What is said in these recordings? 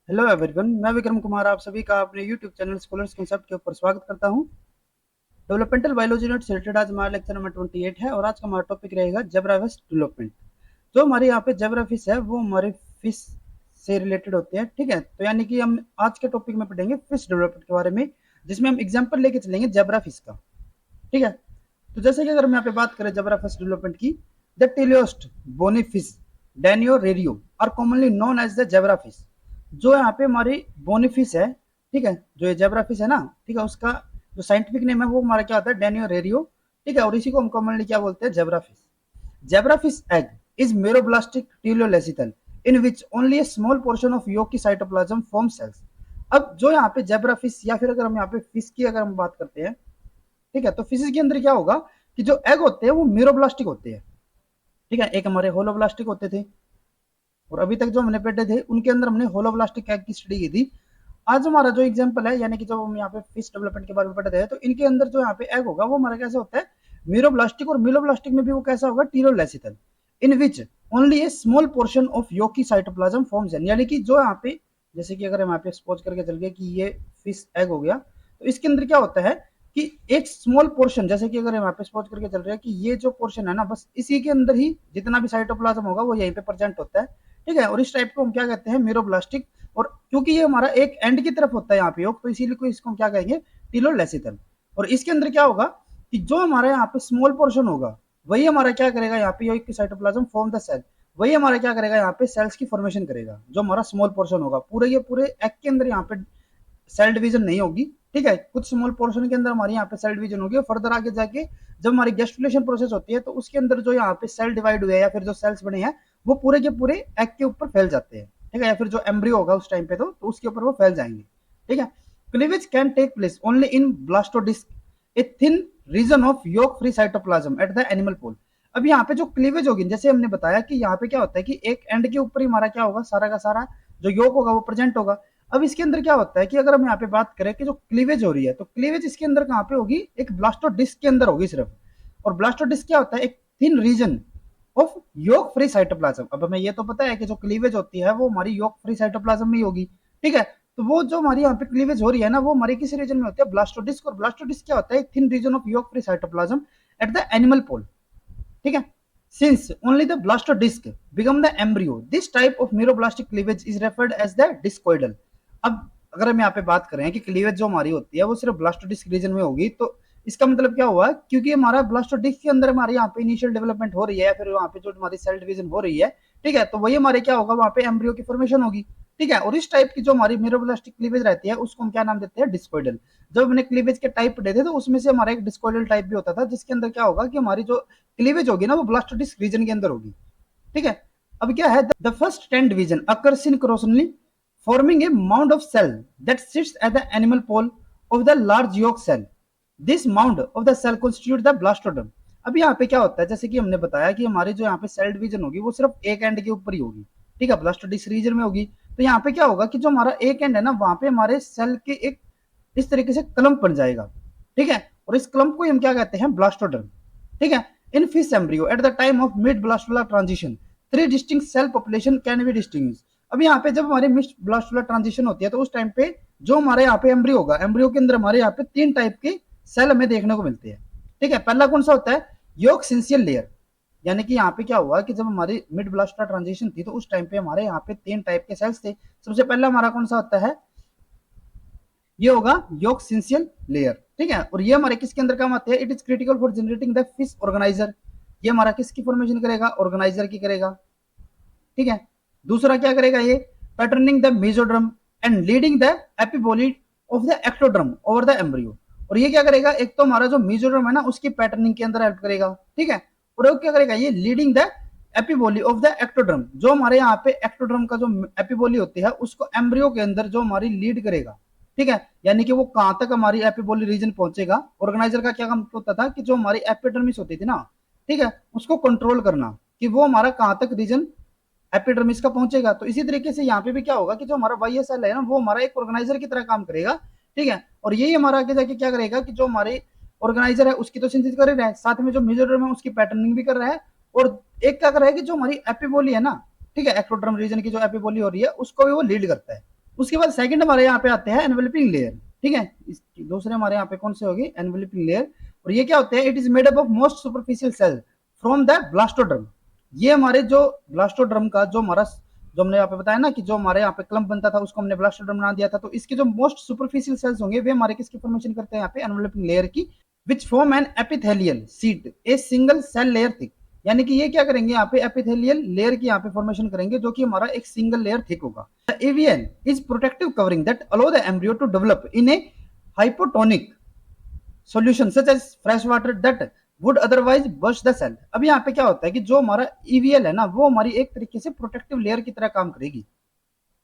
Hello everyone, मैं विक्रम कुमार आप सभी का अपने यूट्यूब चैनल स्कॉलर्स कॉन्सेप्ट के ऊपर स्वागत करता हूं। डेवलपमेंटल बायोलॉजी यूनिट से रिलेटेड आज हमारा लेक्चर नंबर 28 है और आज का हमारा टॉपिक रहेगा जेब्रा फिश डेवलपमेंट। जो हमारे यहाँ पे जेब्रा फिश है वो हमारे फिश से रिलेटेड होते हैं, ठीक है। तो यानी कि हम आज के टॉपिक में पढ़ेंगे फिश डेवलपमेंट के बारे में, जिसमें हम एग्जाम्पल लेके चलेंगे जेब्रा फिश का, ठीक है। तो जैसे कि अगर हम यहाँ पे बात करें जेब्रा फिश डेवलपमेंट की, the teleost bony fish Danio rerio are commonly known as the zebra fish. जो यहाँ पे हमारी बोनीफिश है, ठीक है, जो ये जेब्रा फिश है ना, ठीक है, उसका जो साइंटिफिक नेम है वो हमारा क्या होता है, डेनियो रेडियो, ठीक है। और इसी को हम कॉमनली क्या बोलते हैं, zebra fish. Zebra fish egg is meroblastic telolecithal in which only a small portion of yolk की साइटोप्लाज्म फॉर्म सेल्स। अब जो यहाँ पे जेब्रा फिश या फिर अगर हम यहाँ पे फिश की अगर हम बात करते हैं, ठीक है, तो फिश के अंदर क्या होगा कि जो एग होते हैं वो मेरोब्लास्टिक होते हैं, ठीक है। एक हमारे होलोब्लास्टिक होते थे और अभी तक जो हमने पढ़े थे उनके अंदर हमने होलोब्लास्टिक एग की स्टडी की थी। आज हमारा जो एग्जांपल है, यानी कि जब हम यहाँ पे फिश डेवलपमेंट के बारे में पढ़ते हैं, तो इनके अंदर जो यहाँ पे एग होगा वो हमारा कैसे होता है, मीरोब्लास्टिक। और मीलोब्लास्टिक में भी वो कैसा होगा, telolecithal, in which only a small portion of yolky cytoplasm forms है। यानी कि जो यहाँ पे, जैसे कि अगर हम यहाँ पे एक्सपोज करके चल गए कि ये फिश एग हो गया, तो इसके अंदर क्या होता है कि एक स्मॉल पोर्शन, जैसे कि अगर हम यहाँ पे एक्सपोज करके चल रहे हैं कि ये जो पोर्शन है ना, बस इसी के अंदर ही जितना भी साइटोप्लाज्म होगा वो यहीं पे प्रेजेंट होता है, ठीक है। और इस टाइप को हम क्या कहते हैं, मीरोब्लास्टिक। और क्योंकि ये हमारा एक एंड की तरफ होता है यहाँ पे योग, तो इसीलिए को इसको हम क्या कहेंगे, टीलोलेसिथल। और इसके अंदर क्या होगा कि जो हमारा यहाँ पे स्मॉल पोर्शन होगा वही हमारा क्या करेगा, यहाँ पे योग की साइटोप्लाज्म फॉर्म द सेल, वही हमारा क्या करेगा, यहाँ पे सेल्स की फॉर्मेशन करेगा। जो हमारा स्मॉल पोर्शन होगा पूरे ये पूरे एग के अंदर यहाँ पे सेल डिवीजन नहीं होगी, ठीक है। कुछ स्मॉल पोर्शन के अंदर हमारी यहाँ पे सेल डिवीजन होगी। फर्दर आगे जाके जब हमारी गेस्टुलेशन प्रोसेस होती है तो उसके अंदर जो यहाँ पे सेल डिवाइड हुए हैं या फिर जो सेल्स बने हैं वो पूरे के पूरे एग के ऊपर फैल जाते हैं, ठीक है। या फिर जो एम्ब्रियो होगा उस टाइम पे तो उसके ऊपर वो फैल जाएंगे, ठीक है। Cleavage can take place only in blastodisc, a thin region of yolk free cytoplasm at the animal pole. अब यहाँ पे जो क्लीवेज होगी, जैसे हमने बताया कि यहाँ पे क्या होता है कि एक एंड के ऊपर ही हमारा क्या होगा, सारा का सारा जो योग होगा वो प्रेजेंट होगा। अब इसके अंदर क्या होता है कि अगर हम यहाँ पे बात करें कि जो क्लीवेज हो रही है, तो क्लीवेज इसके अंदर कहाँ पे होगी, एक ब्लास्टोडिस्क के अंदर होगी सिर्फ। और ब्लास्टोडिस्क क्या होता है, एक thin region of yolk free cytoplasm. अब हमें ये तो पता है कि जो क्लीवेज होती है वो हमारी योग फ्री साइटोप्लाज्म में ही होगी, ठीक है। तो वो जो हमारी यहाँ पे क्लीवेज हो रही है ना, वो हमारी किस रीजन में होती है, ब्लास्टोडिस्क। और ब्लास्टोडिस्क क्या होता है, एक thin region of yolk free cytoplasm at the animal pole, ठीक है। Since only the blastodisk become the embryo, this type of neuroblastic cleavage is referred as the discoidal। अब अगर हम यहाँ पे बात करें कि क्लीवेज जो हमारी होती है वो सिर्फ ब्लास्टोडिस्क रीजन में होगी, तो इसका मतलब क्या हुआ, क्योंकि हमारा ब्लास्टोडिस्क के अंदर हमारे यहाँ पे इनिशियल डेवलपमेंट हो रही है या फिर वहाँ पे जो हमारी सेल डिवीजन हो रही है, ठीक है, तो वही हमारे क्या होगा, वहाँ पे एम्ब्रियो की फॉर्मेशन होगी, ठीक है। और इस टाइप की जो हमारी न्यूरोब्लास्टिक क्लीवेज रहती है उसको हम क्या नाम देते हैं, डिस्कोइडल। जब हमने क्लीवेज के टाइप पढ़े थे तो उसमें से हमारा एक डिस्कोइडल टाइप भी होता था, जिसके अंदर क्या होगा कि हमारी जो क्लीवेज होगी ना वो ब्लास्टोडिस्क रीजन के अंदर होगी, ठीक है। अब क्या है, the first 10 division occur synchronously forming a mound of cell that sits at the animal pole of the large yolk cell. This mound of the cell constitute the blastoderm। अब यहाँ पे क्या होता है, जैसे कि हमने बताया कि हमारी जो यहाँ पे सेल डिवीजन होगी वो सिर्फ एक एंड के ऊपर ही होगी, ठीक है, ब्लास्टोडिस्क रीजन में होगी। तो यहाँ पे क्या होगा कि जो हमारा एक एंड है ना, वहां पे हमारे सेल के एक इस तरीके से क्लम्प बन जाएगा, ठीक है। और इस क्लम्प को हम क्या कहते हैं, ब्लास्टोडर्म, ठीक है। In fish embryo at the time of mid blastula transition three distinct cell population can be distinguished. अब यहाँ पे जब हमारे मिड ब्लास्टुलर ट्रांजिशन होती है तो उस टाइम पे जो हमारे यहाँ पे एम्ब्रियो होगा, एम्ब्रियो के अंदर हमारे यहाँ पे तीन टाइप के सेल हमें देखने को मिलते हैं, ठीक है। पहला कौन सा होता है, योग सिंसियल लेयर। यानी कि यहाँ पे क्या हुआ कि जब हमारी मिड ब्लास्टुलर ट्रांजिशन थी तो उस टाइम पे हमारे यहाँ पे तीन टाइप के सेल्स थे। सबसे पहला हमारा कौन सा होता है, ये होगा योग सिंसियल लेयर, ठीक है। और ये हमारे किसके अंदर काम आते हैं, it is critical for generating the fish organiser. ये हमारा किसकी फॉर्मेशन करेगा, ऑर्गेनाइजर की करेगा, ठीक है। दूसरा क्या करेगा, ये patterning the mesoderm and leading the epiboly of the ectoderm over the embryo. और ये क्या करेगा, एक तो हमारा जो मेसोड्रम है ना उसकी पैटर्निंग के अंदर हेल्प करेगा, ठीक है। और वो क्या करेगा, ये leading the epiboly of the ectoderm, जो हमारे यहाँ पे एक्टोड्रम का जो एपिबोली होती है उसको एम्ब्रियो के अंदर जो हमारी लीड करेगा, ठीक है। यानी कि वो कहां तक हमारी एपिबोली रीजन पहुंचेगा। ऑर्गेनाइजर का क्या काम होता था कि जो हमारी एपिडर्मिस होती थी ना, ठीक है, उसको कंट्रोल करना कि वो हमारा कहां तक रीजन एपिडर्मिस का पहुंचेगा। तो इसी तरीके से यहाँ पे भी क्या होगा कि जो हमारा वाईएसएल है ना वो हमारा एक ऑर्गेनाइजर की तरह काम करेगा, ठीक है। और यही हमारा आगे जाके क्या करेगा कि जो हमारे ऑर्गेनाइजर है उसकी तो सिंथेसिस कर रहा है, साथ में जो मेसोडर्म है उसकी पैटर्निंग भी कर रहा है। और एक क्या कर रहा है कि जो हमारी एपिबोली है ना, ठीक है, एक्टोडर्म रीजन की जो एपिबोली हो रही है उसको भी वो लीड करता है, उसके बाद सेकंड हमारे यहाँ पे आते हैं एनवेलपिंग लेयर, ठीक है। दूसरे हमारे यहाँ पे कौन से होगी, एनवेलपिंग लेयर। और ये क्या होते हैं, it is made up of most superficial cell from the blastoderm. ये हमारे जो ब्लास्टोड्रम का जो हमारा, जो हमने यहाँ पे बताया ना कि जो हमारे यहाँ पे क्लम्प बनता था उसको हमने ब्लास्टोड्रम बना दिया था, तो इसके जो मोस्ट सुपरफिशियल सेल्स होंगे वे हमारे किसकी फॉर्मेशन करते हैं यहाँ पे, एनवेलपिंग लेयर की, which form an epithelial sheet a single cell layer thick. यानी कि ये क्या करेंगे यहाँ पे, एपिथेलियल लेयर की यहाँ पे फॉर्मेशन करेंगे जो कि हमारा एक सिंगल लेयर थिक होगा। The AVN is protective covering that allow the embryo to develop in a hypotonic solution such as fresh water that would otherwise bust the cell. अब यहाँ पे क्या होता है कि जो हमारा ईवीएल है ना, वो हमारी एक तरीके से प्रोटेक्टिव लेयर की तरह काम करेगी,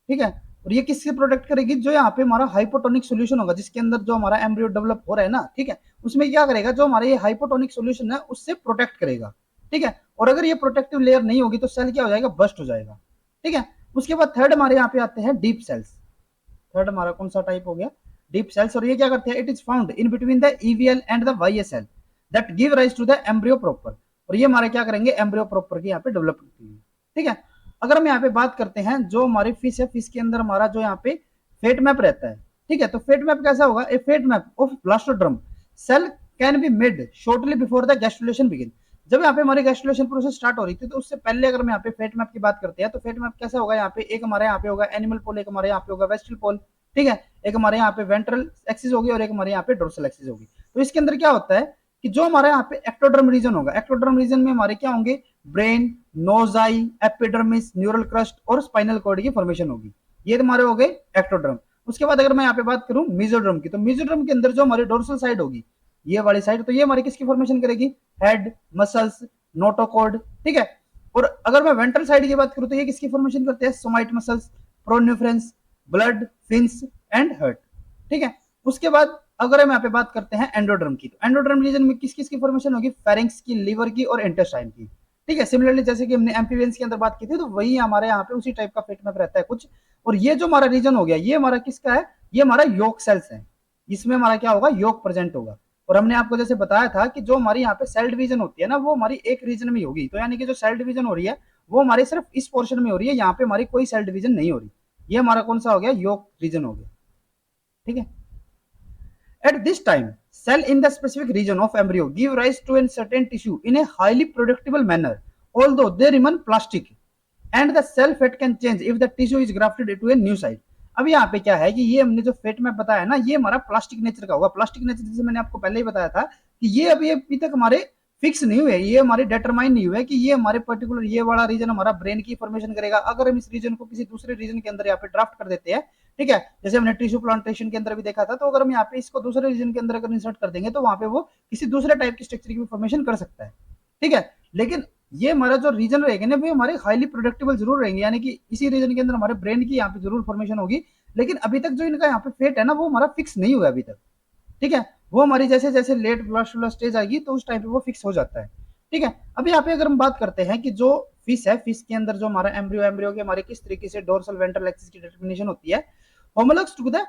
ठीक है। और ये किससे प्रोटेक्ट करेगी, जो यहाँ पे हमारा हाइपोटोनिक सॉल्यूशन होगा जिसके अंदर जो हमारा एम्ब्रियो डेवलप हो रहा है ना, ठीक है, उसमें क्या करेगा, जो हमारा ये हाइपोटोनिक सॉल्यूशन है उससे प्रोटेक्ट करेगा, ठीक है। और अगर ये प्रोटेक्टिव लेयर नहीं होगी तो सेल क्या हो जाएगा, बस्ट हो जाएगा, ठीक है। उसके बाद थर्ड हमारे यहाँ पे आते हैं डीप सेल्स। थर्ड हमारा कौन सा टाइप हो गया, डीप सेल्स। और ये क्या करते हैं, it is found in between the EVL and the YSL that give rise to the embryo proper. और ये हमारे क्या करेंगे, एम्ब्रियो प्रॉपर की यहाँ पे डेवलप करती है, ठीक है। अगर हम यहाँ पे बात करते हैं जो हमारी फिश है, फिश के अंदर हमारा जो यहाँ पे फेट मैप रहता है, ठीक है, तो फेट मैप कैसा होगा, a fate map of blastoderm cell can be made shortly before the gastrulation begin. जब यहाँ पे हमारी गैस्ट्रुलेशन प्रोसेस स्टार्ट हो रही थी तो उससे पहले अगर हम यहाँ पे फेट मैप की बात करते हैं तो फेट मैप कैसा होगा, यहाँ पे एक हमारे यहाँ पे होगा एनिमल पोल, एक हमारे यहाँ पे होगा वेस्टल पोल, ठीक है, एक हमारे यहाँ पे वेंट्रल एक्सिस होगी और एक हमारे यहाँ पे डोर्सल एक्सिस होगी। तो इसके अंदर क्या होता है कि जो हमारे यहाँ पे एक्टोडर्म रीजन होगा, एक्टोडर्म रीजन में हमारे क्या होंगे, ब्रेन, नोजाई, एपिडर्मिस, न्यूरल क्रस्ट और स्पाइनल कॉर्ड की फॉर्मेशन होगी। ये तुम्हारे हो गए एक्टोडर्म। उसके बाद अगर मैं यहाँ पे बात करूं मेसोडर्म की, तो मेसोडर्म के अंदर जो हमारी डोर्सल साइड होगी, ये वाली साइड, तो ये हमारी किसकी फॉर्मेशन करेगी, हेड, मसल्स, नोटोकॉर्ड, ठीक है। और अगर मैं वेंट्रल साइड की बात करूं तो ये किसकी फॉर्मेशन करते हैं, somite muscles, pronephros, blood, fins and heart, ठीक है। उसके बाद अगर हम यहाँ पे बात करते हैं एंडोड्रम की, तो एंडोड्रम रीजन में किस किस की फॉर्मेशन होगी, फेरिंक्स की, लीवर की और इंटेस्टाइन की, ठीक है। सिमिलरली जैसे कि हमने एम्फीबियंस के अंदर बात की थी, तो वही हमारे यहाँ पे उसी टाइप का फेट मैप रहता है कुछ। और ये जो हमारा रीजन हो गया, ये हमारा किसका है, ये हमारा योक सेल्स है, इसमें हमारा क्या होगा, योक प्रेजेंट होगा। और हमने आपको जैसे बताया था कि जो हमारी यहाँ पे सेल डिवीजन होती है ना, वो हमारी एक रीजन में होगी, तो यानी कि जो सेल डिवीजन हो रही है वो हमारी सिर्फ इस पोर्शन में हो रही है, यहाँ पे हमारी कोई सेल डिवीजन नहीं हो रही। ये हमारा कौन सा हो गया, योक रीजन हो गया, ठीक है। At this time, cell in the specific region of embryo give rise to a certain tissue in a highly predictable manner, although they remain plastic, and the cell fate can change if the tissue is grafted to a new site. अब यहाँ पे क्या है कि ये हमने जो fate में बताया ना, ये हमारा प्लास्टिक नेचर का होगा। प्लास्टिक नेचर जैसे मैंने आपको पहले ही बताया था कि ये अभी तक हमारे फिक्स नहीं हुए, ये हमारे डिटरमाइन नहीं हुए कि ये हमारे पर्टिकुलर ये वाला रीजन हमारा ब्रेन की फॉर्मेशन करेगा। अगर हम इस रीजन को किसी दूसरे रीजन के अंदर यहाँ पे ड्राफ्ट कर देते हैं, ठीक है, जैसे हमने टिश्यू प्लांटेशन के अंदर भी देखा था, तो अगर हम यहाँ पे इसको दूसरे रीजन के अंदर अगर इंसर्ट कर देंगे तो वहां पे वो किसी दूसरे टाइप की स्ट्रक्चर की फॉर्मेशन कर सकता है, ठीक है। लेकिन ये हमारा जो रीजन रहेगा ना, वो हमारे हाईली प्रोडक्टिबल जरूर रहेंगे, यानी कि इसी रीजन के अंदर हमारे ब्रेन की यहाँ पे जरूर फॉर्मेशन होगी। लेकिन अभी तक जो इनका यहाँ पे फेट है ना, वो हमारा फिक्स नहीं हुआ अभी तक, ठीक है। वो हमारी जैसे जैसे लेट ब्लास्टोला स्टेज आएगी तो उस टाइम पे वो फिक्स हो जाता है, ठीक है। अब यहाँ पे अगर हम बात करते हैं कि जो फिश है, फिश के अंदर जो हमारा एम्ब्रियो, एम्ब्रियो के हमारे किस तरीके से डोर्सल वेंट्रल एक्सिस की डिटरमिनेशन होती है, homologous to the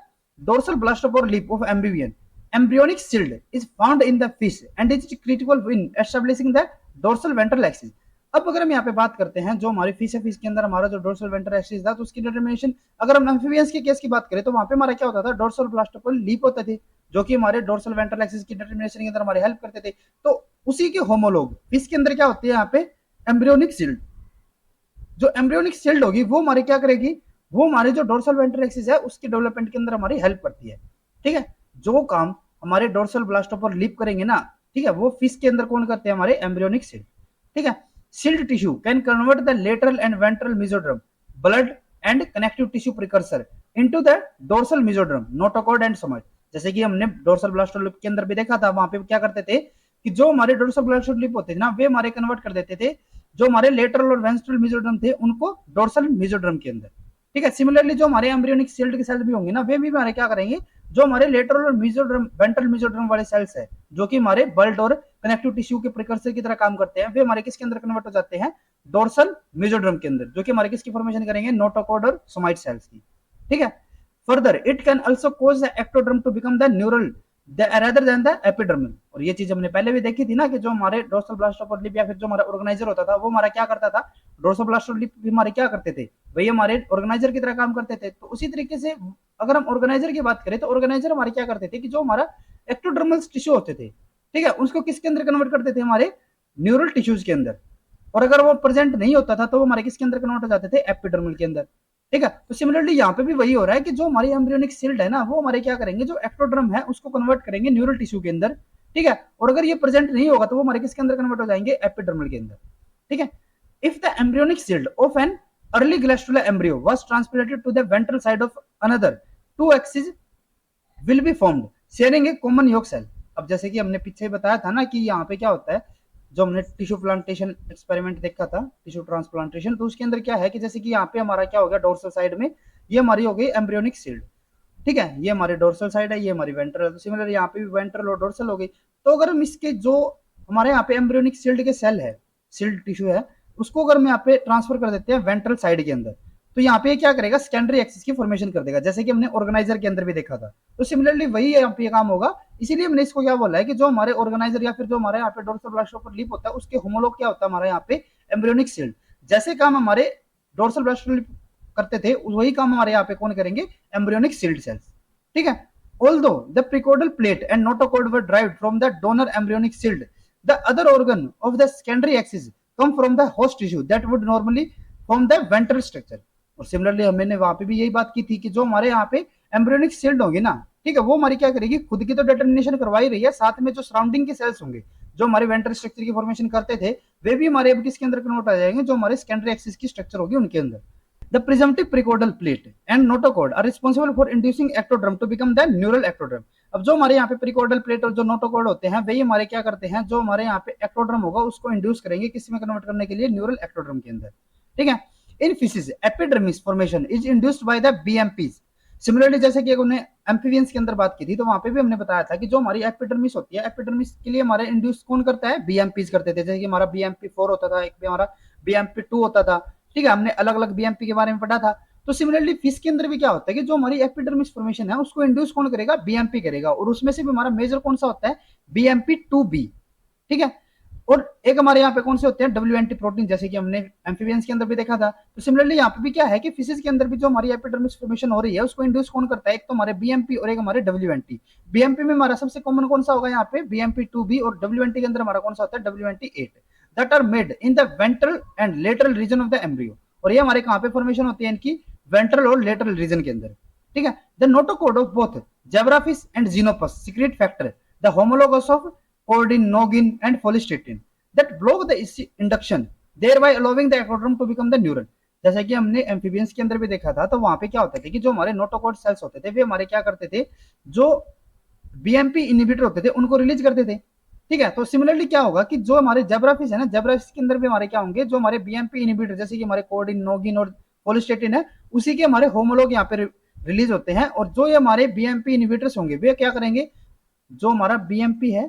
dorsal blastopore lip of amphibian. Embryonic shield is found in the fish and is critical in establishing the dorsal ventral axis. अब अगर हम यहाँ पे बात करते हैं जो हमारी फिश है, फिश के अंदर हमारा जो डोर्सल वेंट्रल एक्सिस था, तो उसकी डिटरमिनेशन अगर हम एम्फीबियंस के केस की बात करें तो वहां पे हमारा क्या होता था, डोर्सल ब्लास्टोपोर लीप होते थे जो कि हमारे डोर्सल वेंट्रल एक्सिस की डिटरमिनेशन के अंदर हमारी हेल्प करते थे। तो उसी के होमोलोग फिश के अंदर क्या होती है, यहाँ पे एम्ब्रियोनिक शिल्ड। जो एम्ब्रियोनिक शिल्ड होगी वो हमारे क्या करेगी, वो हमारे जो डोर्सल वेंट्रल एक्सिस है उसके डेवलपमेंट के अंदर हमारी हेल्प करती है, ठीक है। जो काम हमारे डोर्सल ब्लास्टोपोर लीप करेंगे ना, ठीक है, वो फिश के अंदर कौन करते हैं, हमारे एम्ब्रियोनिक शिल्ड, ठीक है। Shield tissue can convert the lateral and ventral mesoderm blood and connective tissue precursor into the dorsal mesoderm notochord and somite. जैसे कि हमने डोर्सल ब्लास्टोलिप के अंदर भी देखा था, वहां पे क्या करते थे कि जो हमारे डोर्सल ब्लास्टोलिप होते थे ना, वे हमारे कन्वर्ट कर देते थे जो हमारे लेटरल और वेंट्रल मेसोड्रम थे उनको डोर्सल मेसोड्रम के अंदर, ठीक है। सिमिलरली जो हमारे एम्ब्रियोनिक शिल्ड के सेल भी होंगे ना, वे भी हमारे क्या करेंगे, जो हमारे लेटरल और मेसोड्रम वेंट्रल मेसोड्रम वाले सेल्स है जो कि हमारे ब्लड और कनेक्टिव टिश्यू के प्रिकर्सर की तरह काम करते हैं, वे हमारे किसके अंदर कन्वर्ट हो जाते हैं, डोर्सल मेसोड्रम के अंदर, जो कि हमारे किसकी फॉर्मेशन करेंगे, नोटोकॉर्ड और सोमाइट सेल्स की, ठीक है। Further it can also cause the ectoderm to become the neural rather than the epidermal। और ये चीज हमने पहले भी देखी थी ना कि जो हमारे डोर्सल ब्लास्टोपर लिप या फिर जो हमारा ऑर्गेनाइजर होता था वो हमारा क्या करता था, डोर्सल ब्लास्टोपर लिप भी हमारे क्या करते थे, वही हमारे ऑर्गेनाइजर की तरह काम करते थे। तो उसी तरीके से अगर हम ऑर्गेनाइजर की बात करें तो ऑर्गेनाइजर हमारे क्या करते थे कि जो हमारा एक्टोडर्मल टिश्यू होते थे, ठीक है, उसको किसके अंदर कन्वर्ट करते थे, हमारे न्यूरल टिश्यूज के अंदर। और अगर वो प्रेजेंट नहीं होता था तो वो हमारे किसके अंदर कन्वर्ट हो जाते थे, एपिडर्मल के अंदर। ठीक है, तो सिमिलरली यहाँ पे भी वही हो रहा है कि जो हमारी एम्ब्रियोनिक सिल्ड है ना वो हमारे क्या करेंगे, जो एक्टोड्रम है उसको कन्वर्ट करेंगे न्यूरल टिश्यू के अंदर। ठीक है, और अगर ये प्रेजेंट नहीं होगा तो वो हमारे किसके अंदर कन्वर्ट हो जाएंगे, एपिडर्मल के अंदर। ठीक है, if the embryonic shield of an early gastrula embryo was transplanted to the ventral side of another, two axis will be formed sharing a common yolk cell. अब जैसे कि हमने पीछे बताया था ना कि यहाँ पे क्या होता है, जो हमने टिश्यू प्लांटेशन एक्सपेरिमेंट देखा था, टिश्यू ट्रांसप्लांटेशन, तो उसके अंदर क्या है कि जैसे कि यहाँ पे हमारा क्या हो गया, डोर्सल साइड में ये हमारी हो गई एम्ब्रियोनिक सिल्ड। ठीक है, ये हमारी डोर्सल साइड है, ये हमारी वेंट्रल है। तो सिमिलर यहाँ पे भी वेंट्रल और डोर्सल हो गई। तो अगर हम इसके जो हमारे यहाँ पे एम्ब्रियोनिक सिल्ड के सेल है, सिल्ड टिश्यू है, उसको अगर हम यहाँ पे ट्रांसफर कर देते हैं वेंट्रल साइड के अंदर, तो यहाँ पे क्या करेगा, सेकेंडरी एक्सिस की फॉर्मेशन कर देगा, जैसे कि हमने ऑर्गेनाइजर के अंदर भी देखा था। तो सिमिलरली वही यहाँ पे काम होगा। इसीलिए हमने इसको क्या बोला है कि जो हमारे ऑर्गेनाइजर या फिर जो हमारे यहाँ पे डोर्सल ब्लास्टोपर लिप होता है उसके होमोलॉग क्या होता है, हमारे यहाँ पे एम्ब्रियोनिक सिल्ड। जैसे काम हमारे डोर्सल ब्लास्टोपर लिप करते थे वही काम हमारे यहाँ पे कौन करेंगे, एम्ब्रियोनिक सिल्ड सेल्स। ठीक है, although the precaudal plate and notochord were derived from the donor embryonic shield, the other organ of the secondary axis come from the host tissue that would normally form the ventral structure। और similarly हमने वहां पे भी यही बात की थी कि जो हमारे यहाँ पे एम्ब्रियोनिक सिल्ड होगी ना, ठीक है, वो हमारी क्या करेगी, खुद की तो डिटर्मिनेशन करवा ही रही है, साथ में जो सराउंडिंग के सेल्स होंगे जो हमारे वेंट्रल स्ट्रक्चर की फॉर्मेशन करते थे वे भी हमारे अब किसके अंदर कन्वर्ट आ जाएंगे, जो हमारे सेकेंडरी एक्सिस की स्ट्रक्चर होगी उनके अंदर। The presumptive precaudal plate and notochord are responsible for inducing ectoderm to become the neural ectoderm। अब जो हमारे यहाँ पे प्रिकॉर्डल प्लेट और जो नोटोकॉर्ड होते हैं वही हमारे क्या करते हैं, जो हमारे यहाँ पे एक्टोड्रम होगा उसको इंड्यूस करेंगे किस में कन्वर्ट करने के लिए, न्यूरल एक्टोड्रम के अंदर। ठीक है, in fishes epidermis formation is induced by the BMPs. Similarly जैसे कि हमने एम्फीबियंस के अंदर बात की थी तो वहां पे भी हमने बताया था कि जो हमारी एपिडर्मिस होती है, एपिडर्मिस के लिए हमारे इंड्यूस कौन करता है, बीएमपीज करते थे। जैसे कि हमारा बीएमपी 4 होता था, एक भी हमारा बीएमपी 2 होता था। ठीक है, हमने अलग अलग बीएमपी के बारे में पढ़ा था। तो सिमिलरली फिश के अंदर भी क्या होता है कि जो हमारी एपिडर्मिस फॉर्मेशन है उसको इंड्यूस कौन करेगा, बीएमपी करेगा, और उसमें से भी हमारा मेजर कौन सा होता है, बीएमपी 2 बी। ठीक है, और एक हमारे यहाँ पे कौन से होते हैं, डब्ल्यूएनटी प्रोटीन, जैसे कि हमने एम्फीबियंस के अंदर भी देखा था। तो सिमिलरली यहाँ पे भी क्या है कि फिशेज के अंदर भी जो हमारी एपिडर्मिस फॉर्मेशन हो रही है उसको इंड्यूस कौन करता है, एक तो हमारे बीएमपी और एक हमारे डब्ल्यूएनटी। बीएमपी में हमारा सबसे कॉमन कौन सा होगा यहाँ पे, बीएमपी 2 बी, और डब्ल्यूएनटी के अंदर हमारा कौन सा होता है, WNT 8, that are made in the ventral and lateral region of the embryo. और ये हमारे कहाँ पे फॉर्मेशन होती है इनकी, वेंट्रल और लेटरल रीजन के अंदर। ठीक है, the notochord of both zebrafish and Xenopus secrete factor the homologous of chordin, noggin and follistatin that block the induction thereby allowing the ectoderm to become the neuron। जैसे कि हमने amphibians के अंदर भी देखा था तो वहां पे क्या होता था कि जो हमारे नोटोकॉर्ड सेल्स होते थे वे हमारे क्या करते थे, जो बीएमपी इनहिबिटर होते थे उनको रिलीज करते थे। ठीक है, तो सिमिलरली क्या होगा कि जो हमारे जेब्राफिश है ना, जेब्राफिश के अंदर भी हमारे क्या होंगे, जो हमारे बीएमपी इनहिबिटर जैसे कि हमारे कोर्डिन, नोगिन और फोलिस्टेटिन है उसी के हमारे होमोलॉग यहाँ पे रिलीज होते हैं। और जो ये हमारे बीएमपी इनहिबिटर्स होंगे वे क्या करेंगे, जो हमारा बीएमपी है,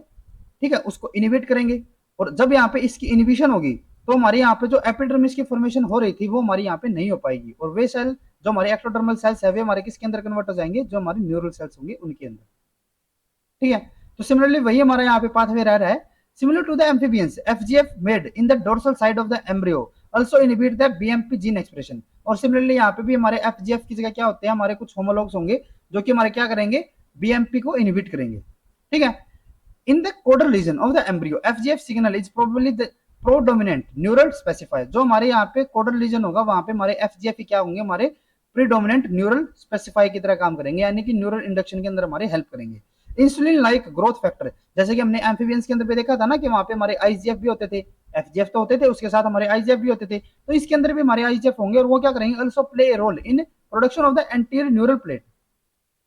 ठीक है, उसको इनहिबिट करेंगे। और जब यहाँ पे इसकी इनहिबिशन होगी तो हमारे यहाँ पे जो एपिडर्मिस की फॉर्मेशन हो रही थी वो हमारी यहाँ पे नहीं हो पाएगी, और वे सेल जो हमारे एक्टोडर्मल सेल्स है वे हमारे किसके अंदर कन्वर्ट हो जाएंगे, जो हमारे न्यूरल सेल्स होंगे उनके अंदर। ठीक है, तो सिमिलरली वही हमारा यहाँ पे पाथवे रह रहा है। Similar to the amphibians, FGF made in the dorsal side of the embryo also inhibit the BMP gene expression. और सिमिलरली यहाँ पे भी हमारे एफजीएफ की जगह क्या होते हैं, हमारे कुछ होमोलॉग्स होंगे जो कि हमारे क्या करेंगे, बीएमपी को इनहिबिट करेंगे। ठीक है, in the caudal region of the embryo FGF signal is probably the predominant neural specifier। जो हमारे यहाँ पे caudal region होगा वहां पे हमारे FGF ही क्या होंगे, हमारे predominant neural specifier की तरह काम करेंगे, यानी कि न्यूरल इंडक्शन के अंदर हमारे हेल्प करेंगे। इंसुलिन लाइक ग्रोथ फैक्टर, जैसे कि हमने एम्फीबियंस के अंदर भी देखा था ना कि वहां पे हमारे आईजीएफ भी होते थे, एफजीएफ तो होते थे उसके साथ हमारे आईजीएफ भी होते थे, तो इसके अंदर भी हमारे आईजीएफ होंगे और वो क्या करेंगे, also play a role in production of the anterior neural plate.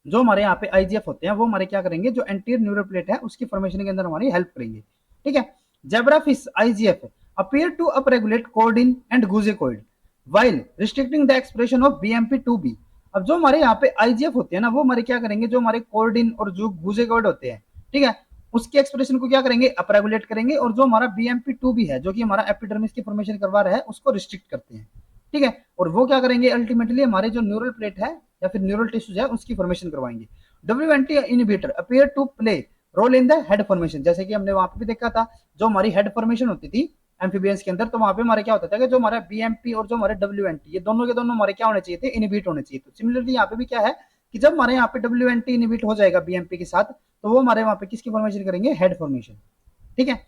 जो हमारे यहाँ पे आईजीएफ होते हैं वो हमारे क्या करेंगे, जो एंटीरियर न्यूरल प्लेट है उसकी फॉर्मेशन के अंदर हमारी हेल्प करेंगे। ठीक है, zebrafish IGF appear to upregulate chordin and goosecoid while restricting the expression of BMP 2 B. अब जो हमारे यहाँ पे आईजीएफ होते हैं ना वो हमारे क्या करेंगे, जो हमारे कोर्डिन और जो गुजेकोइड होते हैं, ठीक है, उसके एक्सप्रेशन को क्या करेंगे, अपरेगुलेट करेंगे, और जो हमारा बीएमपी 2 बी है जो कि हमारा एपिडर्मिस की फॉर्मेशन करवा रहा है उसको रिस्ट्रिक्ट करते हैं। ठीक है, और वो क्या करेंगे, अल्टीमेटली हमारे जो न्यूरल प्लेट है या फिर न्यूरल टिश्यूज है उसकी फॉर्मेशन करवाएंगे। WNT inhibitor appear to play role in the head formation, जैसे कि हमने वहां पे भी देखा था, जो हमारी हेड फॉर्मेशन होती थी एम्फीबियंस के अंदर, तो वहां पे हमारे क्या होता था कि जो हमारा BMP और जो हमारे WNT ये दोनों के दोनों हमारे क्या होने चाहिए थे, इनहिबिट होने चाहिए। तो सिमिलरली यहाँ पे भी क्या है कि जब हमारे यहाँ पे WNT इनहिबिट हो जाएगा BMP के साथ, तो वो हमारे वहां पे किसकी फॉर्मेशन करेंगे, हेड फॉर्मेशन। ठीक है,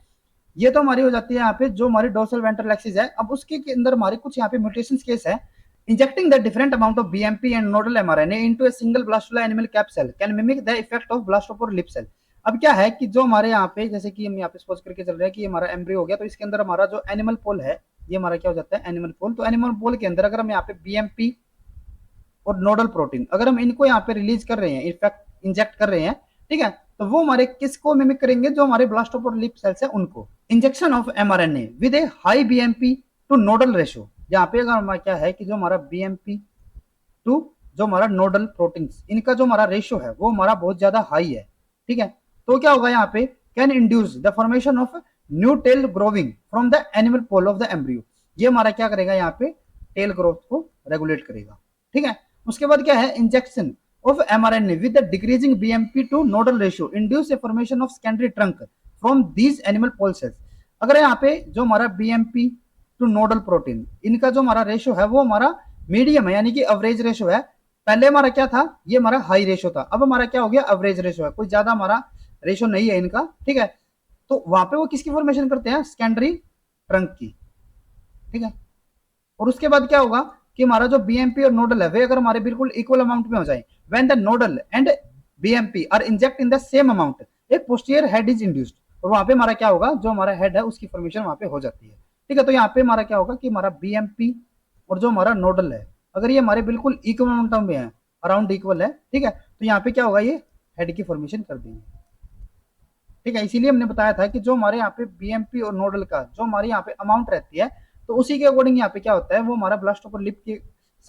ये तो हमारी हो जाती है यहाँ पे जो हमारी डोर्सल वेंट्रल एक्सिस है। अब उसके अंदर हमारे कुछ यहाँ पे म्यूटेशन केस है। Injecting the different amount of BMP and nodal mRNA into a single blastula animal cap cell can mimic the effect of blastopore lip cell. अब क्या है कि जो हमारे यहाँ पे, जैसे कि हम यहाँ पे सपोज करके चल रहे हैं कि हमारा एम्ब्रियो हो गया, तो इसके अंदर हमारा जो एनिमल पोल है, ये हमारा क्या हो जाता है, एनिमल पोल। तो एनिमल पोल के अंदर अगर हम यहाँ पे BMP और नोडल प्रोटीन अगर हम इनको यहाँ पे रिलीज कर रहे हैं, इनफैक्ट इंजेक्ट कर रहे हैं, ठीक है, तो वो हमारे किसको मिमिक करेंगे, जो हमारे ब्लास्टोपोर लिप सेल्स है उनको। Injection of mRNA with A high BMP two nodal ratio, यहाँ पे अगर हमारा क्या है कि जो हमारा BMP टू जो हमारा नोडल प्रोटीन्स, इनका जो हमारा रेशो है वो हमारा बहुत ज्यादा हाई है। ठीक है, तो क्या होगा यहाँ पे, can induce the formation of new tail growing from the animal pole of the embryo. ये हमारा क्या करेगा, यहाँ पे टेल ग्रोथ को रेगुलेट करेगा। ठीक है, उसके बाद क्या है, injection of mRNA with the decreasing BMP to nodal ratio induce a formation of secondary trunk from these animal pole cells। अगर यहाँ पे जो हमारा BMP टू नोडल प्रोटीन इनका जो हमारा रेशो है वो हमारा मीडियम है, यानी कि एवरेज रेशो है। पहले हमारा क्या था, ये हमारा हाई रेशो था, अब हमारा क्या हो गया, एवरेज रेशो है, कोई ज्यादा हमारा रेशो नहीं है इनका। ठीक है, तो वहां पे वो किसकी फॉर्मेशन करते हैं, सेकेंडरी ट्रंक की। ठीक है, और उसके बाद क्या होगा कि हमारा जो BMP और नोडल है वे अगर हमारे बिल्कुल इक्वल अमाउंट में हो जाए, when the nodal and BMP are inject in the same amount, a posterior head is induced. और वहां पे हमारा क्या होगा, जो हमारा हेड है उसकी फॉर्मेशन वहां पे हो जाती है। ठीक है, तो यहाँ पे हमारा क्या होगा कि हमारा BMP और जो हमारा नोडल है अगर ये हमारे बिल्कुल इक्वल अमाउंट में है, अराउंड इक्वल है, ठीक है, तो यहाँ पे क्या होगा, ये हेड की फॉर्मेशन कर देंगे। ठीक है, इसीलिए हमने बताया था कि जो हमारे यहाँ पे BMP और नोडल का जो हमारे यहाँ पे अमाउंट रहती है, तो उसी के अकॉर्डिंग यहाँ पे क्या होता है, वो हमारा ब्लास्टोपोर लिप के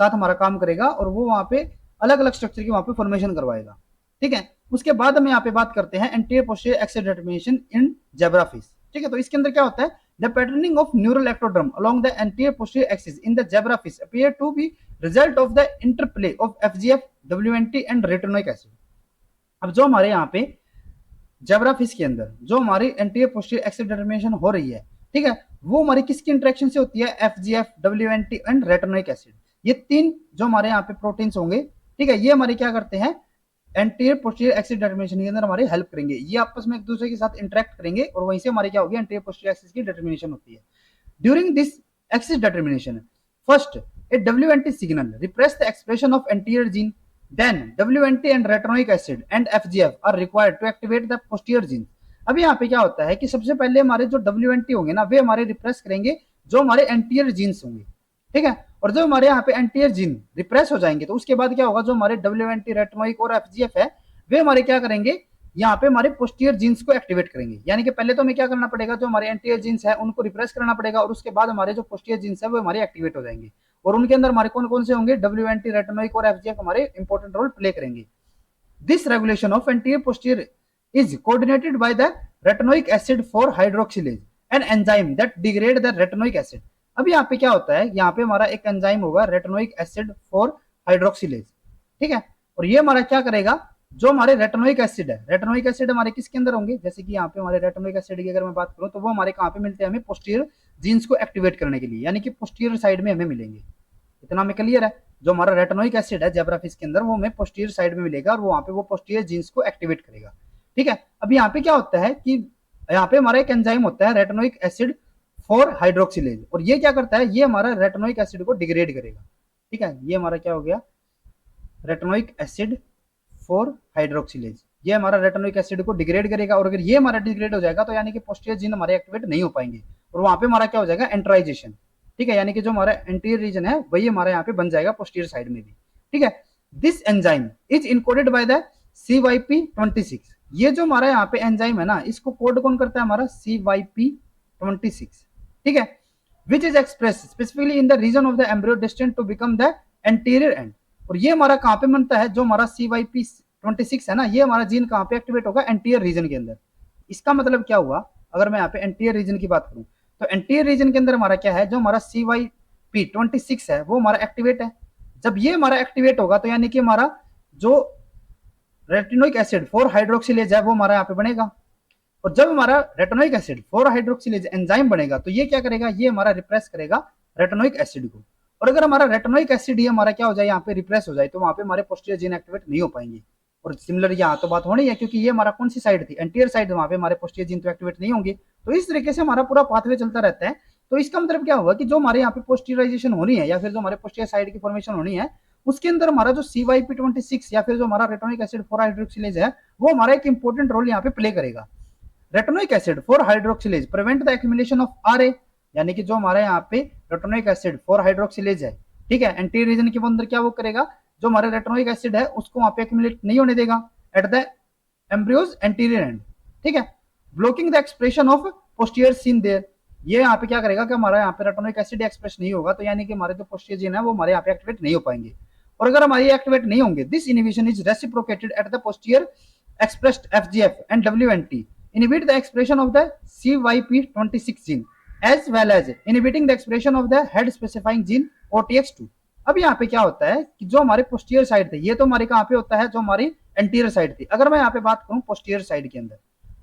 साथ हमारा काम करेगा और वो वहाँ पे अलग अलग स्ट्रक्चर की वहाँ पे फॉर्मेशन करवाएगा। ठीक है, उसके बाद हम यहाँ पे बात करते हैं anterior posterior axis determination in zebrafish. ठीक है, तो इसके अंदर क्या होता है, the patterning of neural ectoderm along the anterior posterior axis in the zebrafish appear to be result of the interplay of FGF WNT and retinoic acid. अब जो हमारे यहाँ पे जेब्राफिश के अंदर जो हमारी एंटीरियर पोस्टीरियर एक्सिस डिटरमिनेशन हो रही है, ठीक है, वो हमारी किसकी इंटरेक्शन से होती है, FGF WNT and retinoic acid. ये तीन जो हमारे यहाँ पे प्रोटीन्स होंगे, ठीक है, ये हमारे क्या करते हैं, एंटीरियर पोस्टीरियर एक्सिस डिटरमिनेशन के अंदर हमारी हेल्प करेंगे। ये आपस में एक दूसरे के साथ इंटरेक्ट करेंगे और वहीं से हमारी क्या होगी, एंटीरियर पोस्टीरियर एक्सिस की डिटरमिनेशन होती है। During this axis determination first a WNT signal repress the expression of anterior gene, then WNT and retinoic acid and FGF are required to activate the posterior gene। अब यहाँ पे क्या होता है कि सबसे पहले हमारे जो WNT होंगे ना, वे हमारे रिप्रेस करेंगे जो हमारे एंटीरियर जीन्स होंगे। ठीक है, और जो हमारे यहाँ पे एंटीरियर जीन रिप्रेस हो जाएंगे, तो उसके बाद क्या होगा, जो हमारे WNT रेटिनोइक और FGF है वे हमारे क्या करेंगे, यहाँ पे हमारे पोस्टीरियर जीन्स को एक्टिवेट करेंगे। यानी कि पहले तो हमें क्या करना पड़ेगा, जो हमारे एंटीरियर जीन्स है उनको रिप्रेस करना पड़ेगा और उसके बाद हमारे जो पोस्टीरियर जीन्स है वो हमारे एक्टिवेट हो जाएंगे। और उनके अंदर हमारे कौन कौन से होंगे, WNT रेटिनोइक और FGF हमारे इंपॉर्टेंट रोल प्ले करेंगे। This regulation of anterior posterior is coordinated by the retinoic acid 4 hydroxylase, an enzyme that degrade the retinoic acid। अब यहाँ पे क्या होता है, यहाँ पे हमारा एक एंजाइम होगा रेटिनोइक एसिड 4 हाइड्रोक्सिलेज। ठीक है, और ये हमारा क्या करेगा, जो हमारे रेटिनोइक एसिड है, रेटिनोइक एसिड हमारे किसके अंदर होंगे, जैसे कि यहाँ पे हमारे रेटिनोइक एसिड की अगर मैं बात करूँ तो वो हमारे कहाँ पे मिलते हैं, हमें पोस्टीरियर जीन्स को एक्टिवेट करने के लिए, यानी कि पोस्टीरियर साइड में हमें मिलेंगे। इतना हमें क्लियर है, जो हमारा रेटिनोइक एसिड है जेब्राफिश के अंदर वो हमें पोस्टीरियर साइड में मिलेगा और वो वहाँ पे वो पोस्टीरियर जीन्स को एक्टिवेट करेगा। ठीक है, अब यहाँ पे क्या होता है कि यहाँ पे हमारा एक एंजाइम होता है रेटिनोइक एसिड 4 हाइड्रोक्सिलेज, और ये क्या करता है, ये हमारा रेटिनोइक एसिड को डिग्रेड करेगा। ठीक है, ये हमारा क्या हो गया, रेटिनोइक एसिड 4 हाइड्रोक्सिलेज, ये हमारा रेटिनोइक एसिड को डिग्रेड करेगा। और अगर ये हमारा डिग्रेड हो जाएगा तो यानी कि पोस्टीरियर जीन हमारे एक्टिवेट नहीं हो पाएंगे और वहां पे हमारा क्या हो जाएगा, एंट्राइजेशन। ठीक है, यानी कि जो हमारा एंटीरियर रीजन है वही हमारा यहाँ पे बन जाएगा पोस्टीरियर साइड में भी। ठीक है, this enzyme is encoded by the CYP26। ये जो हमारा यहाँ पे एंजाइम है ना, इसको कोड कौन करता है, हमारा CYP26। ठीक है, which is express specifically in the region of the embryo destined to become the anterior end. और ये हमारा कहाँ पे बनता है, जो हमारा CYP26 है ना, ये हमारा जीन कहाँ पे एक्टिवेट होगा, एंटीरियर रीजन के अंदर। इसका मतलब क्या हुआ, अगर मैं यहाँ पे एंटीरियर रीजन की बात करूं तो एंटीरियर रीजन के अंदर हमारा क्या है, जो हमारा CYP26 है वो हमारा एक्टिवेट है। जब ये हमारा एक्टिवेट होगा तो यानी कि हमारा जो रेटिनोइक एसिड 4 हाइड्रोक्सिलेज है वो हमारा यहाँ पे बनेगा। और जब हमारा रेटिनोइक एसिड 4 हाइड्रोक्सिलेज एंजाइम बनेगा तो ये क्या करेगा, ये हमारा रिप्रेस करेगा रेटिनोइक एसिड को। और अगर हमारा रेटिनोइक एसिड ही हमारा क्या हो जाए, यहाँ पे रिप्रेस हो जाए, तो वहां पे हमारे पोस्टीरियर जीन एक्टिवेट नहीं हो पाएंगे। और सिमिलर यहाँ तो बात होनी है, क्योंकि ये हमारा कौन सी साइड थी, एंटीरियर साइड, वहां पे हमारे पोस्टीरियर जीन तो एक्टिवेट नहीं होंगे। तो इस तरीके से हमारा पूरा पाथवे चलता रहता है। तो इसका मतलब क्या होगा कि जो हमारे यहाँ पे पोस्टीरियराइजेशन होनी है, या फिर जो हमारे पोस्टीरियर साइड की फॉर्मेशन होनी है, उसके अंदर हमारा जो CYP26 या फिर जो हमारा रेटिनोइक एसिड 4 हाइड्रोक्सिलेज है, वो हमारा एक इंपॉर्टेंट रोल यहाँ पे प्ले करेगा। Retinoic acid 4 hydroxylase prevent the accumulation of RA, यानी कि जो हमारे यहाँ पे रेटिनोइक एसिड 4 हाइड्रोक्सिलेज है, ठीक है, एंटीरियर रीजन के अंदर क्या वो करेगा, जो हमारे रेटिनोइक एसिड है उसको वहां पे एक्यूमुलेट नहीं होने देगा at the embryo's anterior end, ठीक है, blocking the expression of posterior gene there. ये यहाँ पे क्या करेगा कि हमारा यहाँ पे रेटिनोइक एसिड एक्सप्रेस नहीं होगा, तो यानी कि हमारे जो पोस्टीरियर जीन है वो हमारे यहाँ पे एक्टिवेट नहीं हो पाएंगे। और अगर हमारे एक्टिवेट नहीं होंगे, this inhibition is reciprocated at the posterior expressed FGF and WNT inhibit the expression of the CYP26 gene as well as inhibiting the expression of the head specifying gene OTX2। अब यहाँ पे क्या होता है कि जो हमारे पोस्टीरियर साइड थे, ये तो हमारे कहाँ पे होता है, जो हमारी एंटीरियर साइड थी। अगर मैं यहाँ पे बात करूँ पोस्टीरियर साइड के अंदर,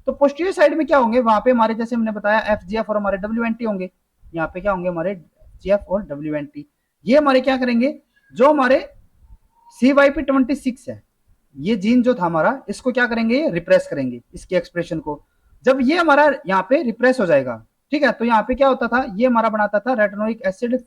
तो पोस्टीरियर साइड में क्या होंगे, वहां पे हमारे जैसे हमने बताया FGF और हमारे WNT होंगे। यहाँ पे क्या होंगे, हमारे FGF और WNT। ये हमारे क्या करेंगे, जो हमारे CYP26 है, ये जीन जो था हमारा, इसको क्या करेंगे, ये रिप्रेस करेंगे इसके एक्सप्रेशन को। जब ये हमारा यहाँ पे रिप्रेस हो जाएगा, ठीक है, तो यहाँ पे क्या होता था, ये हमारा बनाता था रेटिनोइक एसिड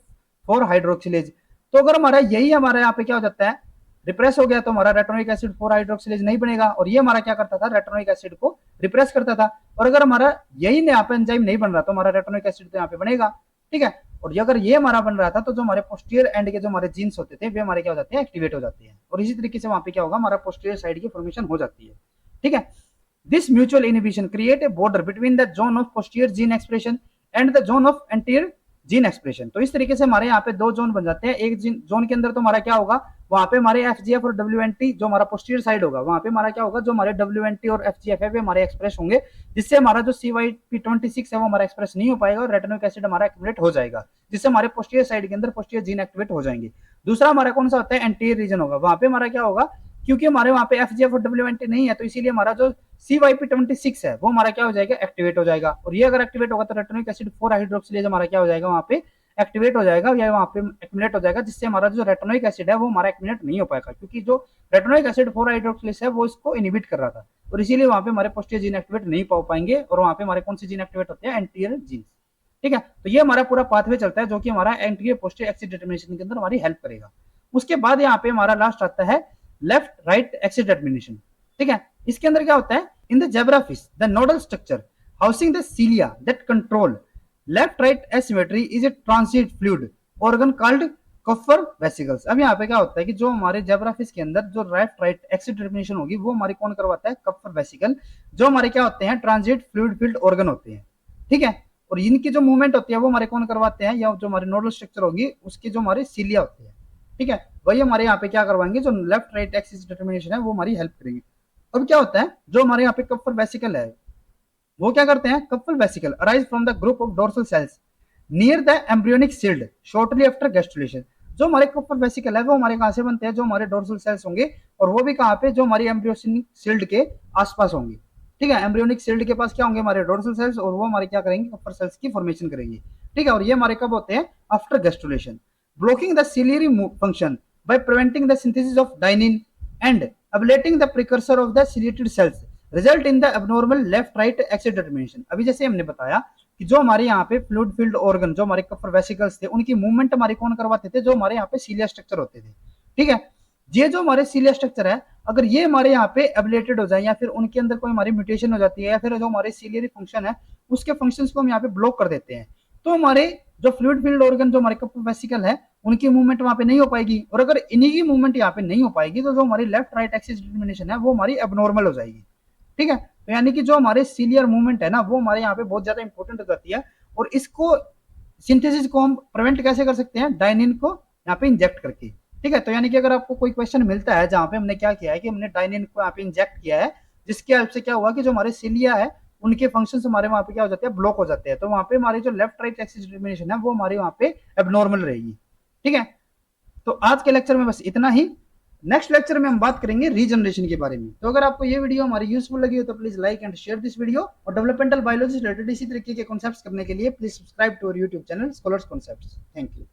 4 हाइड्रोक्सिलेज। तो अगर हमारा यही हमारा यहाँ पे क्या हो जाता है, रिप्रेस हो गया, तो हमारा रेटिनोइक एसिड 4 हाइड्रोक्सिलेज नहीं बनेगा। और ये हमारा क्या करता था, रेटिनोइक एसिड को रिप्रेस करता था। और अगर हमारा यही यहाँ पे एंजाइम नहीं बन रहा, तो हमारा रेटिनोइक एसिड तो यहाँ पे बनेगा, ठीक है। और अगर ये हमारा बन रहा था, तो जो हमारे पोस्टीरियर एंड के जो हमारे जीन्स होते थे, वे हमारे क्या हो जाते हैं, एक्टिवेट हो जाते हैं। और इसी तरीके से वहां पे क्या होगा, हमारा पोस्टीरियर साइड की फॉर्मेशन हो जाती है, ठीक है। This mutual inhibition create a border between the zone of posterior gene expression and the zone of anterior gene expression. तो इस तरीके से हमारे यहाँ पे दो जोन बन जाते हैं। एक जोन के अंदर तो हमारा क्या होगा, वहां पे हमारे FGF और WNT, जो हमारा पोस्टीरियर साइड होगा, वहां पे हमारा क्या होगा, जो हमारे WNT और FGF है वे हमारे एक्सप्रेस होंगे, जिससे हमारा जो CYP26 है वो हमारा एक्सप्रेस नहीं हो पाएगा और रेटिनोइक एसिड हमारा एक्टिवेट हो जाएगा, जिससे हमारे पोस्टीरियर साइड के अंदर पोस्टीरियर जीन एक्टिवेट हो जाएंगे। दूसरा हमारा कौन सा होता है, एंटीरियर रीजन होगा। वहां पे हमारा क्या होगा, क्योंकि हमारे वहां पे FGF और WNT नहीं है, तो इसीलिए हमारा जो CYP26 है वो हमारा क्या हो जाएगा, एक्टिवेट हो जाएगा। और ये अगर एक्टिवेट होगा तो रेटिनोइक एसिड 4 हाइड्रोक्सिलेज हमारा क्या हो जाएगा, वहां पे एक्टिवेट हो जाएगा या वहां पे एक्यूमुलेट हो जाएगा, जिससे हमारा जो रेटिनोइक एसिड है वो हमारा एक्यूमुलेट नहीं हो पाएगा, क्योंकि जो रेटिनोइक एसिड 4 हाइड्रोक्सिलेज है वो इसको इनहिबिट कर रहा था। और इसीलिए वहां पे हमारे पोस्टीरियर जीन एक्टिवेट नहीं पा पाएंगे। और वहां पे हमारे कौन सी जीन एक्टिवेट होते हैं, एंटीरियर जीन, ठीक है। तो ये हमारा पूरा पाथवे चलता है, जो कि हमारा एंटीरियर पोस्टीरियर एक्सिस डिटर्मिनेशन के अंदर हमारी हेल्प करेगा। उसके बाद यहाँ पे हमारा लास्ट आता है लेफ्ट राइट एक्सिस डिटर्मिनेशन, ठीक है। इसके अंदर क्या होता है, in the zebrafish the nodal structure housing the cilia that control left right asymmetry is a transient fluid organ called Kupffer vesicles. अब यहाँ पे क्या होता है कि जो हमारे जेब्राफिश के अंदर जो लेफ्ट राइट एक्सिस डिटर्मिनेशन होगी, वो हमारी कौन करवाता है, कफर वेसिकल, जो हमारे क्या होते हैं, ट्रांजिट फ्लूइड फील्ड ऑर्गन होते हैं, ठीक है। और इनकी जो मूवमेंट होती है वो हमारे कौन करवाते हैं, या जो हमारे नोडल स्ट्रक्चर होगी उसकी जो हमारे सीलिया होते हैं, ठीक है, वही हमारे यहाँ पे क्या करवाएंगे, जो लेफ्ट राइट एक्सिस डिटर्मिनेशन है वो हमारी हेल्प करेंगे। अब क्या होता है, जो हमारे यहाँ पे कफर वेसिकल है वो क्या करते हैं, Kupffer vesicle arise from the group of dorsal cells near the embryonic shield shortly after gastrulation. जो हमारे कफल वेसिकल है वो हमारे कहाँ से बनते हैं, जो हमारे डोर्सल सेल्स होंगे, और वो भी कहाँ पे, जो हमारी एम्ब्रियोनिक शील्ड के आसपास होंगे, ठीक है। एम्ब्रियोनिक शील्ड के पास क्या होंगे, हमारे डोर्सल सेल्स, और वो हमारे क्या करेंगे, कफर सेल्स की फॉर्मेशन करेंगे, ठीक है। और ये हमारे कब होते हैं, after gastrulation, blocking the ciliary function by preventing the synthesis of dynein and ablating the precursor of the ciliated cells result in the abnormal left right axis determination। अभी जैसे हमने बताया कि जो हमारे यहाँ पे फ्लूइड फील्ड ऑर्गन, जो हमारे कफर वेसिकल्स थे, उनकी मूवमेंट हमारे कौन करवाते थे, जो हमारे यहाँ पे सीलिया स्ट्रक्चर होते थे, ठीक है। ये जो हमारे सीलिया स्ट्रक्चर है, अगर ये हमारे यहाँ पे एबलेटेड हो जाए, या फिर उनके अंदर कोई हमारी म्यूटेशन हो जाती है, या फिर जो हमारे सीलियरी फंक्शन है उसके फंक्शंस को हम यहाँ पे ब्लॉक कर देते हैं, तो हमारे जो फ्लूइड फील्ड ऑर्गन, जो हमारे कफर वेसिकल है, उनकी मूवमेंट वहां पे नहीं हो पाएगी। और अगर इन्हीं की मूवमेंट यहाँ पे नहीं हो पाएगी, तो जो हमारी लेफ्ट राइट एक्सिस डिटर्मिनेशन है वो हमारी एबनॉर्मल हो जाएगी, ठीक है। तो यानी कि जो हमारे सीलियर मूवमेंट है ना, वो हमारे यहाँ पे बहुत ज्यादा इंपॉर्टेंट हो जाती है। और इसको सिंथेसिस को हम प्रिवेंट कैसे कर सकते हैं, डाइनिन को यहाँ पे इंजेक्ट करके, ठीक है। तो यानी कि अगर आपको कोई क्वेश्चन मिलता है जहाँ पे हमने क्या किया है कि हमने डाइनिन को यहाँ पे इंजेक्ट किया है, जिसके हेल्प से क्या हुआ कि जो हमारे सीलिया है उनके फंक्शंस हमारे वहां पे क्या हो जाते हैं, ब्लॉक हो जाते हैं। तो वहां पे हमारी जो लेफ्ट राइट एक्सिस डिटर्मिनेशन है वो हमारी वहां पे एबनॉर्मल रहेगी, ठीक है। तो आज के लेक्चर में बस इतना ही। नेक्स्ट लेक्चर में हम बात करेंगे रीजनरेशन के बारे में। तो अगर आपको ये वीडियो हमारी यूजफुल लगी हो तो please like and share this video, और डेवलपमेंटल बायोलॉजी से रिलेटेड इसी तरीके के कॉन्सेप्ट्स करने के लिए please subscribe to our YouTube channel scholars concepts. Thank you.